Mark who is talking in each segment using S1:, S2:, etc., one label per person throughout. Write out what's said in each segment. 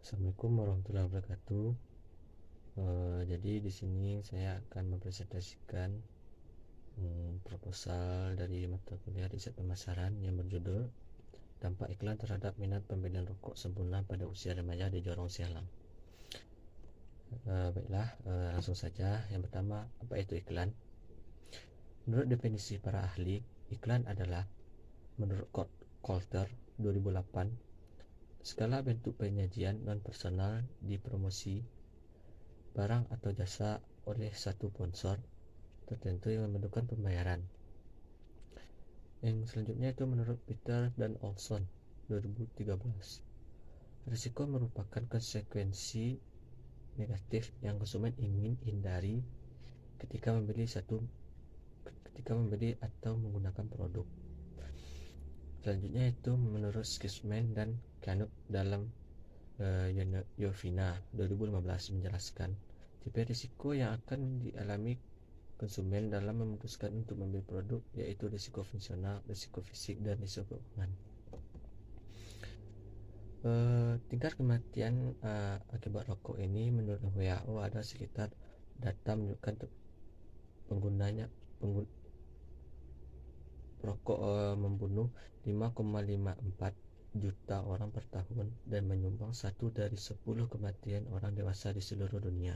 S1: Assalamualaikum warahmatullahi wabarakatuh. Jadi di sini saya akan mempresentasikan proposal dari mata kuliah riset pemasaran yang berjudul Dampak Iklan Terhadap Minat Pembelian Rokok Sempurna pada Usia Remaja di Jorong Sialang. Baiklah, langsung saja. Yang pertama, apa itu iklan? Menurut definisi para ahli, iklan adalah, menurut Coulter 2008, segala bentuk penyajian non-personal di promosi barang atau jasa oleh satu sponsor tertentu yang membutuhkan pembayaran. Yang selanjutnya itu menurut Peter dan Olson 2013, risiko merupakan konsekuensi negatif yang konsumen ingin hindari ketika membeli atau menggunakan produk. Selanjutnya itu menurut Skisman dan Canuck dalam Yovina 2015 menjelaskan tipe risiko yang akan dialami konsumen dalam memutuskan untuk membeli produk, yaitu risiko fungsional, risiko fisik, dan risiko keuangan. Tingkat kematian akibat rokok ini menurut WHO ada sekitar data menunjukkan rokok membunuh 5,54 juta orang per tahun dan menyumbang 1 dari 10 kematian orang dewasa di seluruh dunia.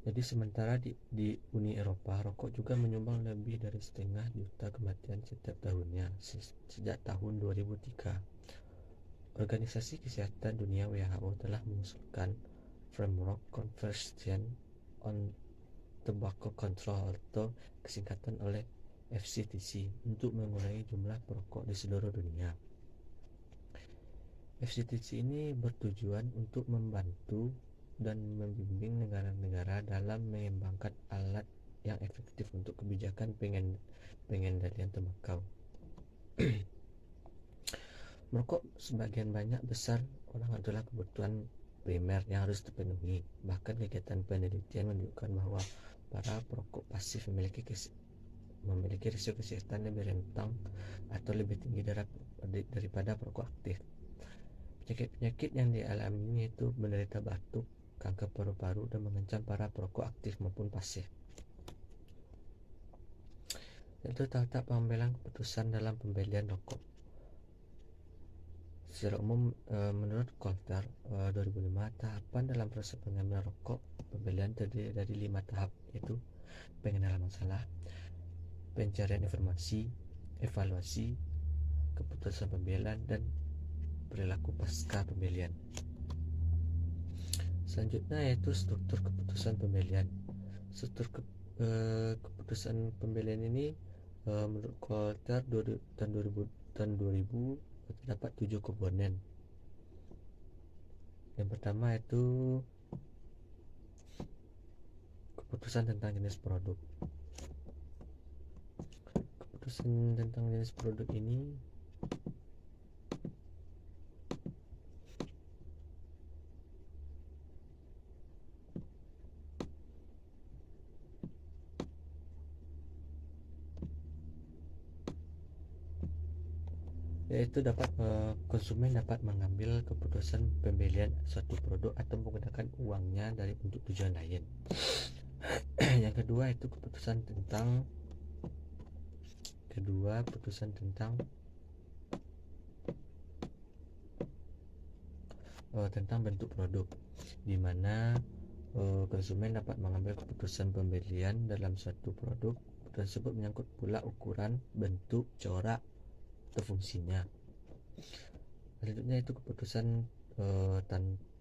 S1: Jadi sementara di Uni Eropa, rokok juga menyumbang lebih dari setengah juta kematian setiap tahunnya sejak tahun 2003. Organisasi Kesehatan Dunia WHO telah mengusulkan Framework Convention on Tobacco Control atau kesingkatan oleh FCTC untuk mengurangi jumlah perokok di seluruh dunia. FCTC ini bertujuan untuk membantu dan membimbing negara-negara dalam mengembangkan alat yang efektif untuk kebijakan pengendalian tembakau. Merokok sebagian banyak besar orang adalah kebutuhan primer yang harus dipenuhi. Bahkan kegiatan penelitian menunjukkan bahwa para perokok pasif memiliki risiko kesehatan lebih rentang atau lebih tinggi daripada perokok aktif. Penyakit-penyakit yang dialami yaitu menderita batuk, kanker paru-paru, dan mengancam para perokok aktif maupun pasif. Yaitu tahap pengambilan keputusan dalam pembelian rokok. Secara umum, menurut Coulter 2005, tahapan dalam proses pengambilan rokok pembelian terdiri dari 5 tahap, yaitu pengenalan masalah, pencarian informasi, evaluasi, keputusan pembelian, dan perilaku pasca pembelian. Selanjutnya yaitu struktur keputusan pembelian. Struktur keputusan pembelian ini menurut Coulter tahun 2000 terdapat 7 komponen. Yang pertama itu keputusan tentang jenis produk. Keputusan tentang jenis produk ini yaitu konsumen dapat mengambil keputusan pembelian suatu produk atau menggunakan uangnya untuk tujuan lain. Yang kedua itu keputusan tentang bentuk produk, di mana konsumen dapat mengambil keputusan pembelian dalam suatu produk tersebut menyangkut pula ukuran, bentuk, corak, atau fungsinya. Selanjutnya itu keputusan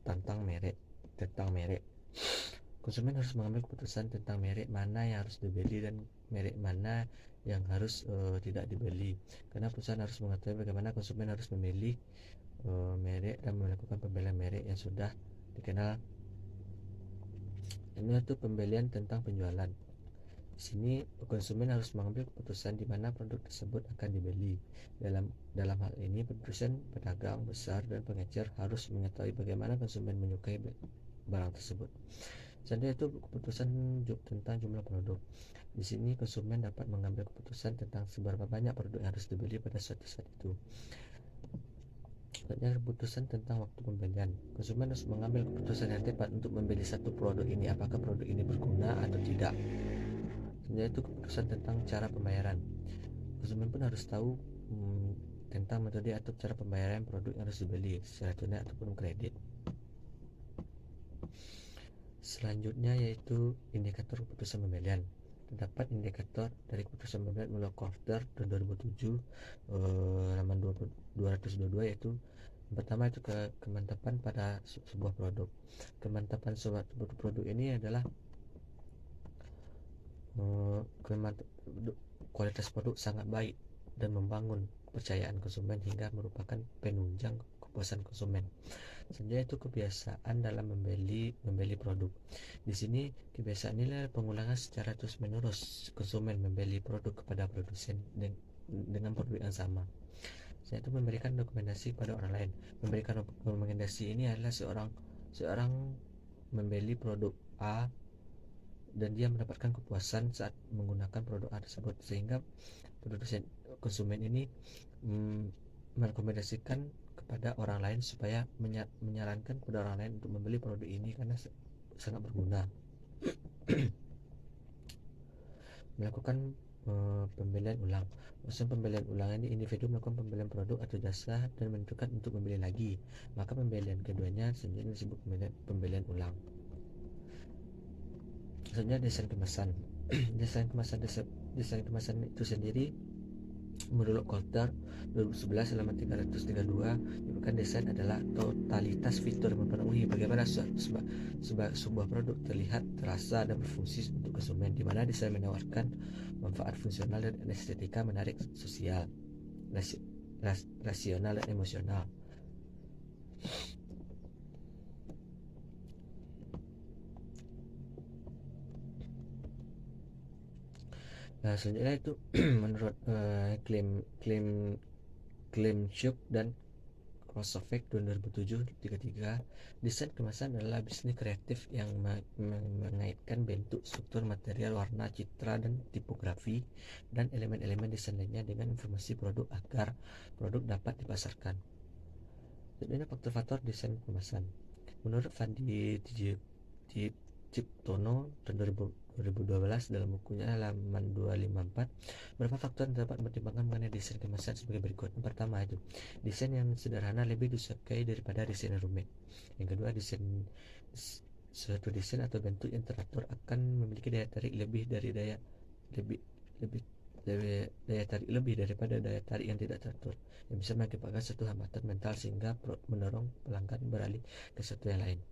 S1: tentang merek. Konsumen harus mengambil keputusan tentang merek mana yang harus dibeli dan merek mana yang harus tidak dibeli, karena perusahaan harus mengetahui bagaimana konsumen harus memilih merek dan melakukan pembelian merek yang sudah dikenal. Ini itu pembelian tentang penjualan. Di sini konsumen harus mengambil keputusan di mana produk tersebut akan dibeli. Dalam hal ini, produsen, pedagang besar, dan pengecer harus mengetahui bagaimana konsumen menyukai barang tersebut. Selanjutnya itu keputusan tentang jumlah produk. Di sini konsumen dapat mengambil keputusan tentang seberapa banyak produk yang harus dibeli pada suatu saat itu. Selanjutnya, keputusan tentang waktu pembelian. Konsumen harus mengambil keputusan yang tepat untuk membeli satu produk ini, apakah produk ini berguna atau tidak. Selanjutnya itu keputusan tentang cara pembayaran. Konsumen pun harus tahu tentang metode atau cara pembayaran produk yang harus dibeli, secara tunai ataupun kredit. Selanjutnya yaitu indikator keputusan pembelian. Terdapat indikator dari keputusan pembelian melalui Koster tahun 2007 halaman 222, yaitu yang pertama itu kemantapan pada sebuah produk. Kemantapan sebuah produk ini adalah kualitas produk sangat baik dan membangun kepercayaan konsumen hingga merupakan penunjang kepuasan konsumen. Selanjutnya itu kebiasaan dalam membeli produk. Di sini kebiasaan nilai pengulangan secara terus menerus konsumen membeli produk kepada produsen dengan produk yang sama. Selanjutnya itu memberikan rekomendasi pada orang lain. Memberikan rekomendasi ini adalah seorang membeli produk A dan dia mendapatkan kepuasan saat menggunakan produk A tersebut, sehingga produsen konsumen ini merekomendasikan kepada orang lain supaya menyarankan kepada orang lain untuk membeli produk ini karena sangat berguna. Melakukan pembelian ulang. Maksud pembelian ulang ini, individu melakukan pembelian produk atau jasa dan menentukan untuk membeli lagi, maka pembelian keduanya sebenarnya disebut pembelian ulang. Selanjutnya desain kemasan. Desain kemasan itu sendiri menurut Koster 2011 halaman 332 menyebutkan desain adalah totalitas fitur yang mempengaruhi bagaimana sebuah produk terlihat, terasa, dan berfungsi untuk konsumen, di mana desain menawarkan manfaat fungsional dan estetika menarik, sosial, rasional, dan emosional. Nah, selanjutnya itu menurut Klimchuk dan Krosovek tahun 2007 desain kemasan adalah bisnis kreatif yang mengaitkan bentuk, struktur, material, warna, citra, dan tipografi dan elemen-elemen desain lainnya dengan informasi produk agar produk dapat dipasarkan. Selanjutnya faktor-faktor desain kemasan. Menurut Fandi Ciptono tahun 2012 dalam bukunya halaman 254, beberapa faktor yang dapat mempertimbangkan mengenai desain kemasan sebagai berikut. Yang pertama itu desain yang sederhana lebih disukai daripada desain yang rumit. Yang kedua, suatu desain atau bentuk yang teratur akan memiliki daya tarik lebih daripada daya tarik yang tidak teratur, yang bisa mengakibatkan satu hambatan mental sehingga mendorong pelanggan beralih ke sesuatu yang lain.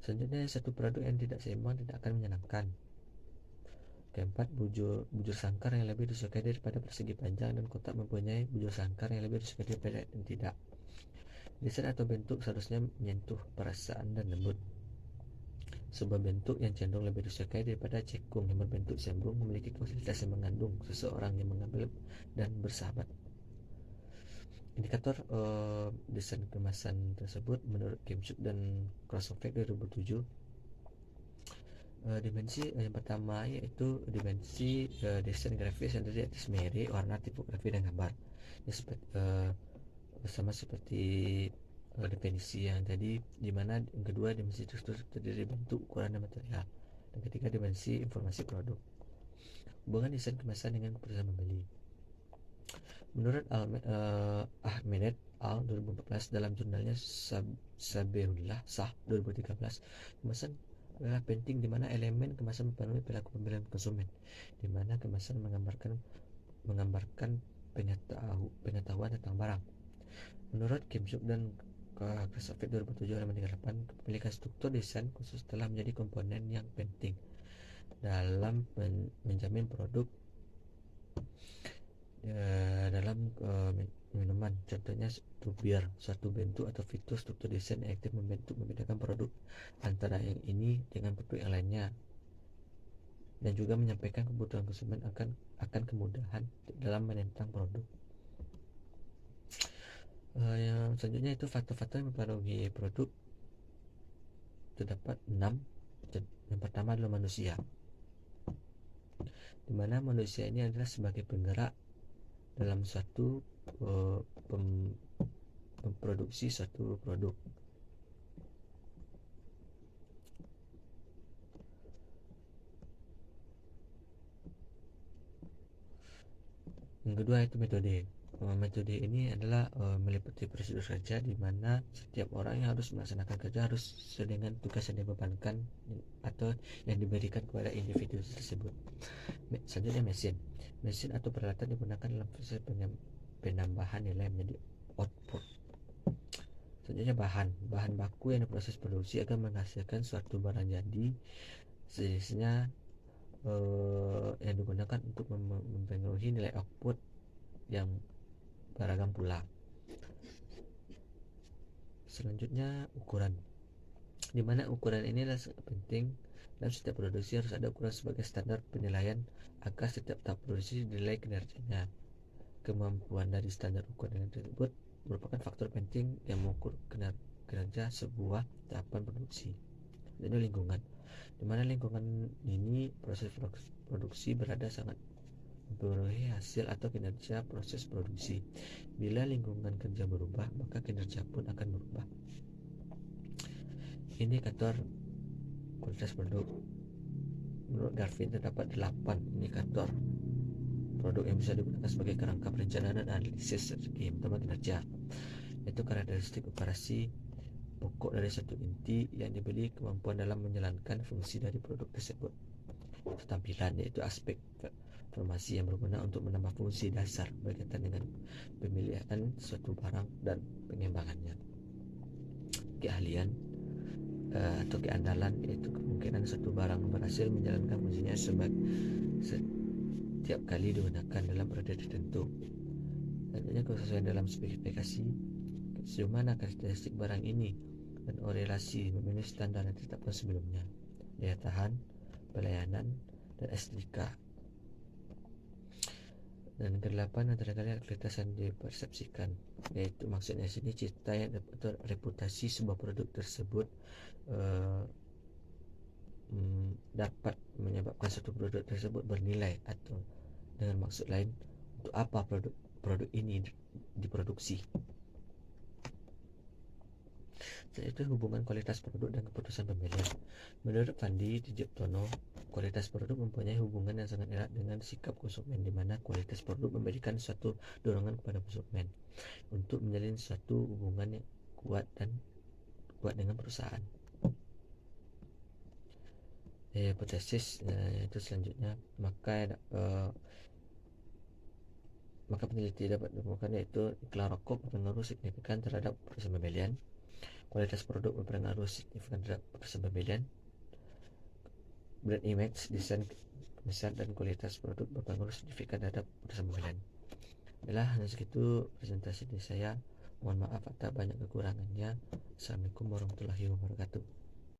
S1: Selanjutnya, satu produk yang tidak seimbang tidak akan menyenangkan. Keempat, bujur sangkar yang lebih disukai daripada persegi panjang dan kotak mempunyai bujur sangkar yang lebih disukai daripada yang tidak. Desain atau bentuk seharusnya menyentuh perasaan dan lembut. Sebuah bentuk yang cenderung lebih disukai daripada cekung yang berbentuk sembung memiliki kualitas yang mengandung seseorang yang mengambil dan bersahabat. Indikator desain kemasan tersebut menurut Klimchuk dan Krosovek 2007, dimensi yang pertama yaitu dimensi desain grafis yang terdiri atas merek, warna, tipografi, dan gambar. Ini sama seperti definisi yang tadi, di mana yang kedua dimensi struktur terdiri bentuk, ukuran, dan material. Dan ketiga dimensi informasi produk. Hubungan desain kemasan dengan keputusan membeli. Menurut Ahmed Al 2014 dalam jurnalnya Sabehullah Sah 2013, kemasan adalah penting di mana elemen kemasan mempengaruhi perilaku pembelian konsumen, di mana kemasan menggambarkan pengetahuan tentang barang. Menurut Klimchuk dan Krosovek 2007 halaman 38, kepemilikan struktur desain khusus telah menjadi komponen yang penting dalam menjamin produk dalam minuman. Contohnya bir, suatu bentuk atau fitur struktur desain yang aktif membedakan produk antara yang ini dengan produk yang lainnya, dan juga menyampaikan kebutuhan konsumen akan kemudahan dalam menentang produk. Yang selanjutnya itu faktor-faktor yang mempengaruhi produk. Terdapat 6. Yang pertama adalah manusia, di mana manusia ini adalah sebagai penggerak dalam suatu memproduksi suatu produk. Yang kedua itu metode. Metode ini adalah meliputi prosedur kerja di mana setiap orang yang harus melaksanakan kerja harus sesuai dengan tugas yang dibebankan atau yang diberikan kepada individu tersebut. Selanjutnya mesin atau peralatan digunakan dalam proses penambahan nilai menjadi output. Selanjutnya bahan baku yang diproses produksi akan menghasilkan suatu barang jadi, sejenisnya yang digunakan untuk memenuhi nilai output yang beragam pula. Selanjutnya ukuran, di mana ukuran ini adalah sangat penting. Dalam setiap produksi harus ada ukuran sebagai standar penilaian agar setiap tahap produksi dinilai kinerjanya. Kemampuan dari standar ukuran tersebut merupakan faktor penting yang mengukur kinerja sebuah tahapan produksi. Dan lingkungan, di mana lingkungan ini proses produksi berada sangat mempengaruhi hasil atau kinerja proses produksi. Bila lingkungan kerja berubah, maka kinerja pun akan berubah. Indikator kualitas produk. Menurut Garvin terdapat 8 indikator produk yang bisa digunakan sebagai kerangka perencanaan dan analisis strategi. Pertama, kinerja, yaitu karakteristik operasi pokok dari satu inti yang dibeli kemampuan dalam menjalankan fungsi dari produk tersebut. Tampilan, yaitu aspek informasi yang berguna untuk menambah fungsi dasar berkaitan dengan pemilihan suatu barang dan pengembangannya. Keahlian atau keandalan, yaitu kemungkinan suatu barang berhasil menjalankan fungsinya setiap kali digunakan dalam periode tertentu. Selanjutnya, kesesuaian dalam spesifikasi, sejauh mana karakteristik barang ini dan korelasi memenuhi standar yang ditetapkan sebelumnya. Daya tahan, pelayanan, dan estetika. Dan ke-8, antara kali kualitas yang dipersepsikan, yaitu maksudnya sini cita yang atau reputasi sebuah produk tersebut dapat menyebabkan suatu produk tersebut bernilai, atau dengan maksud lain, untuk apa produk ini diproduksi. Yaitu hubungan kualitas produk dan keputusan pemilihan. Menurut Fandi Tijiptono, kualitas produk mempunyai hubungan yang sangat erat dengan sikap konsumen, di mana kualitas produk memberikan suatu dorongan kepada konsumen untuk menjalin suatu hubungan yang kuat dengan perusahaan. Hipotesis itu selanjutnya, maka peneliti dapat menemukan yaitu iklan rokok berpengaruh signifikan terhadap proses pembelian. Kualitas produk berpengaruh signifikan terhadap proses pembelian. Brand image, desain pemesan, dan kualitas produk berpengaruh signifikan terhadap proses pembelian. Hanya segitu presentasi dari saya. Mohon maaf atas banyak kekurangannya. Assalamualaikum warahmatullahi wabarakatuh.